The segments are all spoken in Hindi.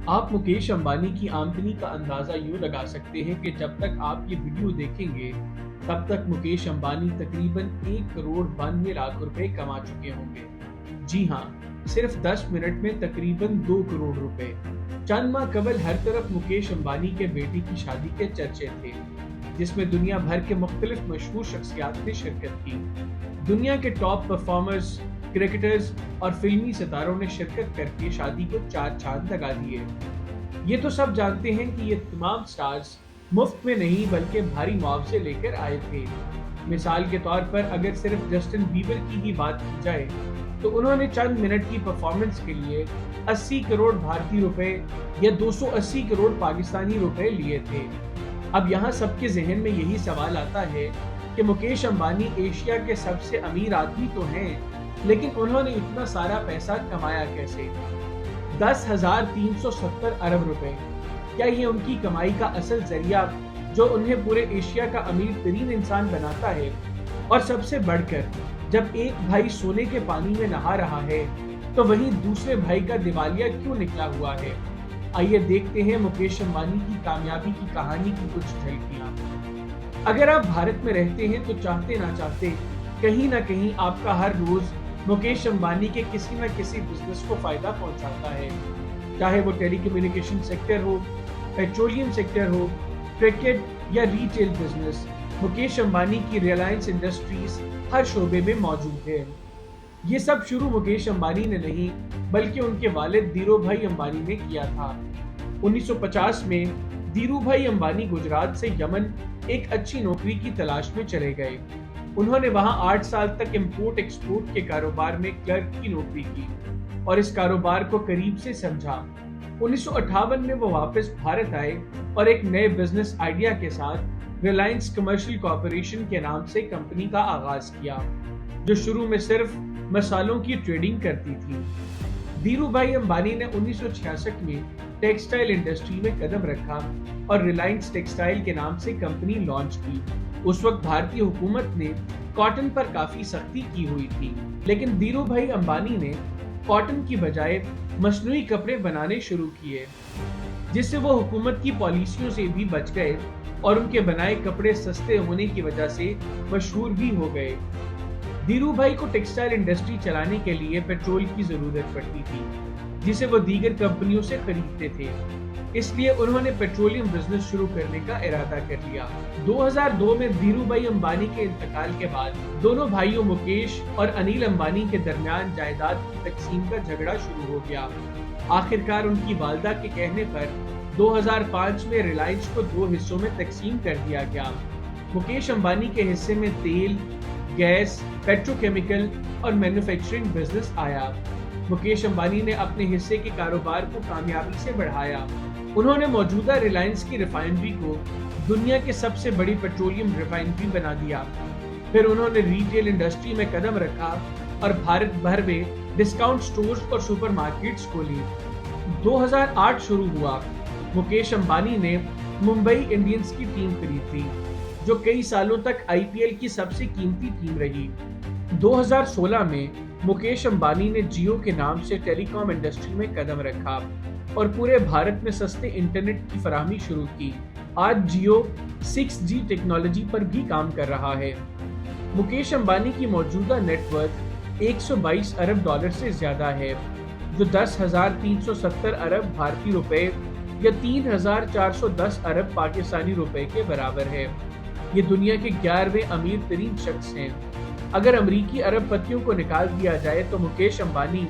आप मुकेश अंबानी की आमदनी का अंदाजा यूं लगा सकते हैं कि जब तक आप ये वीडियो देखेंगे तब तक मुकेश अंबानी तकरीबन 1 करोड़ 92 लाख रुपए कमा चुके होंगे। जी हाँ, सिर्फ 10 मिनट में तकरीबन 2 करोड़ रुपए। चंद माह कबल हर तरफ मुकेश अंबानी के बेटे की शादी के चर्चे थे, जिसमें दुनिया भर के मुख्तलिफ मशहूर शख्सियात ने शिरकत की। दुनिया के टॉप परफॉर्मर्स, क्रिकेटर्स और फिल्मी सितारों ने शिरकत करके शादी को 4 चांद लगा दिए। ये तो सब जानते हैं कि ये तमाम स्टार्स मुफ्त में नहीं बल्कि भारी मुआवजे लेकर आए थे। मिसाल के तौर पर अगर सिर्फ जस्टिन बीबर की ही बात की जाए तो उन्होंने चंद मिनट की परफॉर्मेंस के लिए 80 करोड़ भारतीय रुपए या 280 करोड़ पाकिस्तानी रुपए लिए थे। अब यहाँ सबके जहन में यही सवाल आता है कि मुकेश अंबानी एशिया के सबसे अमीर आदमी तो हैं, लेकिन उन्होंने इतना सारा पैसा कमाया कैसे? 10,370 अरब रुपए। क्या ये उनकी कमाई का असल जरिया जो उन्हें पूरे एशिया का अमीर तरीन इंसान बनाता है? और सबसे बढ़कर, जब एक भाई सोने के पानी में नहा रहा है तो वहीं दूसरे भाई का दिवालिया क्यों निकला हुआ है? आइए देखते हैं मुकेश अंबानी की कामयाबी की कहानी की कुछ झलकियां। अगर आप भारत में रहते हैं तो चाहते ना चाहते कहीं ना कहीं आपका हर रोज मुकेश अंबानी के किसी न किसी बिजनेस को फायदा पहुंचाता है। चाहे वो टेलीकम्युनिकेशन सेक्टर हो, पेट्रोलियम सेक्टर हो, क्रिकेट या रिटेल बिजनेस, मुकेश अंबानी की रिलायंस इंडस्ट्रीज हर शोबे में मौजूद है। ये सब शुरू मुकेश अंबानी ने नहीं बल्कि उनके वालिद धीरूभाई अंबानी ने किया था। 1950 में धीरूभाई अंबानी गुजरात से यमन एक अच्छी नौकरी की तलाश में चले गए। उन्होंने वहां 8 साल तक इंपोर्ट एक्सपोर्ट के कारोबार में क्लर्क की नौकरी की और इस कारोबार को करीब से समझा। 1958 में वो वापस भारत आए और एक नए बिजनेस आइडिया के साथ रिलायंस कमर्शियल कॉरपोरेशन के नाम से कंपनी का आगाज किया, जो शुरू में सिर्फ मसालों की ट्रेडिंग करती थी। धीरूभाई अंबानी ने 1966 में टेक्सटाइल इंडस्ट्री में कदम रखा और रिलायंस टेक्सटाइल के नाम से कंपनी लॉन्च की। उस वक्त भारतीय हुकूमत ने कॉटन पर काफी सख्ती की हुई थी, लेकिन धीरूभाई अंबानी ने कॉटन की बजाय मसनूई कपड़े बनाने शुरू किए, जिससे वो हुकूमत की पॉलिसियों से भी बच गए और उनके बनाए कपड़े सस्ते होने की वजह से मशहूर भी हो गए। धीरूभाई को टेक्सटाइल इंडस्ट्री चलाने के लिए पेट्रोल की जरूरत पड़ती थी, जिसे वो दीगर कंपनियों से खरीदते थे। इसलिए उन्होंने पेट्रोलियम बिजनेस शुरू करने का इरादा कर लिया। 2002 में धीरूभाई अंबानी के इंतकाल के बाद दोनों भाइयों मुकेश और अनिल अंबानी के दरमियान जायदाद की तकसीम का झगड़ा शुरू हो गया। आखिरकार उनकी वालदा के कहने पर 2005 में रिलायंस को 2 हिस्सों में तकसीम कर दिया गया। मुकेश अंबानी के हिस्से में तेल, गैस, पेट्रोकेमिकल और मैन्युफैक्चरिंग बिजनेस आया। मुकेश अंबानी ने अपने हिस्से के कारोबार को कामयाबी से बढ़ाया। उन्होंने मौजूदा रिलायंस की रिफाइनरी को दुनिया की सबसे बड़ी पेट्रोलियम रिफाइनरी बना दिया। फिर उन्होंने रिटेल इंडस्ट्री में कदम रखा और भारत भर में डिस्काउंट स्टोर्स और सुपरमार्केट्स खोली। 2008 शुरू हुआ। मुकेश अंबानी ने मुंबई इंडियंस की टीम खरीदी, जो कई सालों तक आईपीएल की सबसे कीमती टीम रही। 2016 में मुकेश अंबानी ने जियो के नाम से टेलीकॉम इंडस्ट्री में कदम रखा और पूरे भारत में सस्ते इंटरनेट की फराहमी शुरू की। आज जियो 6G टेक्नोलॉजी पर भी काम कर रहा है। मुकेश अंबानी की मौजूदा नेटवर्थ 122 अरब डॉलर से ज्यादा है, जो 10,370 अरब भारतीय रुपए या 3,410 अरब पाकिस्तानी रुपए के बराबर है। ये दुनिया के 11वें अमीर तरीन शख्स हैं। अगर अमरीकी अरबपतियों को निकाल दिया जाए तो मुकेश अंबानी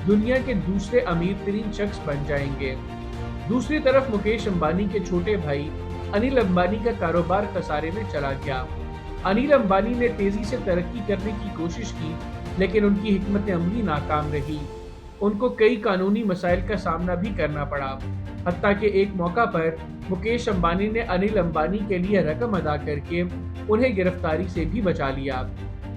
दुनिया के दूसरे अमीर तरीन शख्स बन जाएंगे। दूसरी तरफ मुकेश अंबानी के छोटे भाई अनिल अंबानी का कारोबार खसारे में चला गया। अनिल अंबानी ने तेजी से तरक्की करने की कोशिश की, लेकिन उनकी हिकमत अमली नाकाम रही। उनको कई कानूनी मसाइल का सामना भी करना पड़ा। हत्ता कि एक मौका पर मुकेश अंबानी ने अनिल अंबानी के लिए रकम अदा करके उन्हें गिरफ्तारी से भी बचा लिया।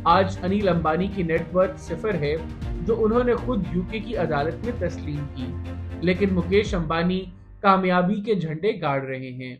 आज अनिल अंबानी की नेटवर्थ 0 है, जो उन्होंने खुद यूके की अदालत में तस्लीम की, लेकिन मुकेश अंबानी कामयाबी के झंडे गाड़ रहे हैं।